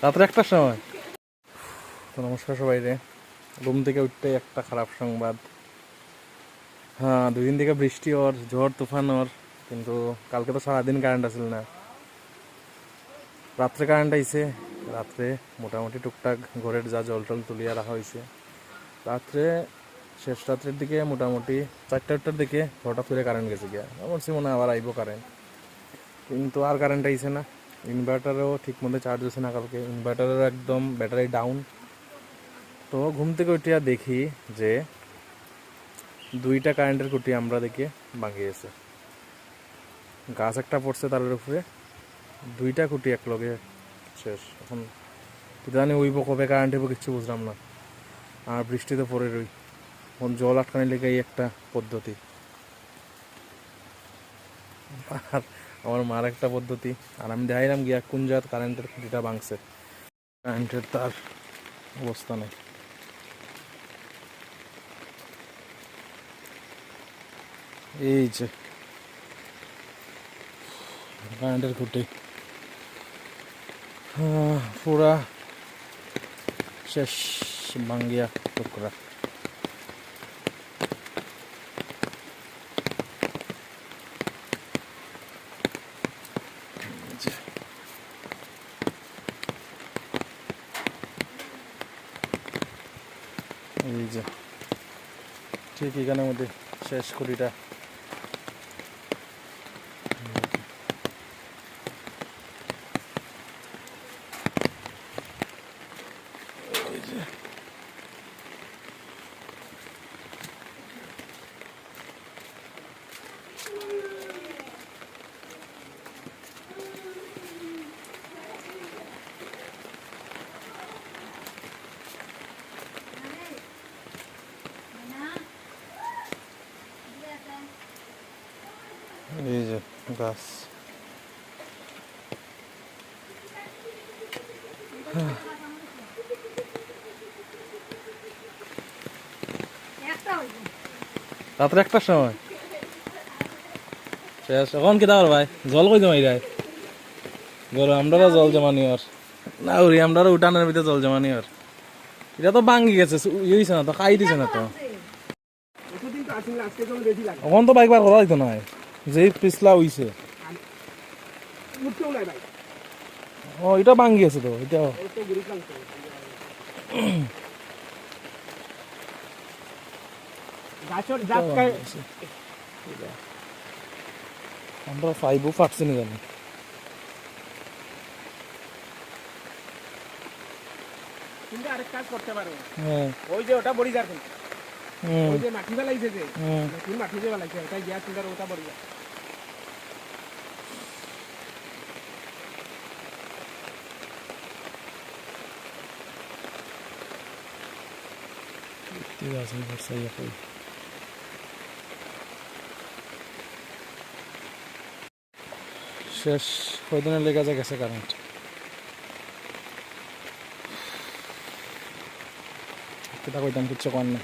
রাত্রে 1টার সময়। তো নমস্কার সবাই রে, ঘুম থেকে উঠতে একটা খারাপ সংবাদ। হ্যাঁ, 2 দিন থেকে বৃষ্টি ওর, ঝড় তুফান ওর, কিন্তু কালকে তো সারাদিন কারেন্ট আসল না। রাত্রে কারেন্ট আইছে, রাত্রে মোটামুটি টুকটাক ঘরের যা জল টল তুলিয়া রাখা হয়েছে। রাত্রে শেষ রাত্রের দিকে মোটামুটি 4টার দিকে হঠাৎ করে কারেন্ট গেছে গিয়া। আমার মনে আবার আইব কারেন্ট, কিন্তু আর কারেন্ট আইছে না। ইনভার্টারও ঠিক মতো চার্জ হচ্ছে না কালকে, ইনভার্টারেরও একদম ব্যাটারি ডাউন। তো ঘুম থেকে উঠিয়া দেখি যে 2টা কারেন্টের খুঁটি আমরা দেখে ভাঙিয়েছে। গাছ একটা পড়ছে তার উপরে, 2টা খুঁটি একলগে শেষ। এখন কি জানি উইব কবে কারেন্ট হইব কিচ্ছু বুঝলাম না। আর বৃষ্টিতে পড়ে রই, এখন জল আটকানি লেগে এই একটা পদ্ধতি, আর আমার মার একটা পদ্ধতি। আর আমি দেখাইলাম গিয়া কোন জাত কারেন্টের খুঁটিটা ভাঙছে। কারেন্টের তার অবস্থা নেই। এই যে কারেন্টের খুঁটি পুরা শেষ, ভাঙ্গিয়া টুকরা। এই যে ঠিক এখানের মধ্যে শেষ খুঁটিটা। এই যে গাছ, রাত্রে 1টার সময় শেষ। এখন কি দাও ভাই, জল কই জমাই যায় গরু, আমরাও জল জমানি আর না উড়ি, আমরাও উঠানের ভিতরে জল জমানি আর। এটা তো ভাঙ্গি গেছে, ইয়ে হয়েছে না তো, খাই দিছে না তো। এখন তো বাইক বার করা দিত না, যে পিছলা হইছে। ও এটা ভাঙ্গি গেছে তো, এটা আমরা 5ও ফাটছে না জানি। আরেক কাজ করতে পারো, ওই যে ওটা বড়ি যার, ওই যে মাটি ফেলাইছে, যে মাটি যে ফেলাইছে ওটা গ্যাস সিলিন্ডার, ওটা বড়ি যায়। শেষ কয়দিনের লেগে গেছে কারেন্ট। কিতা কইতাম, কিচ্ছু কর না।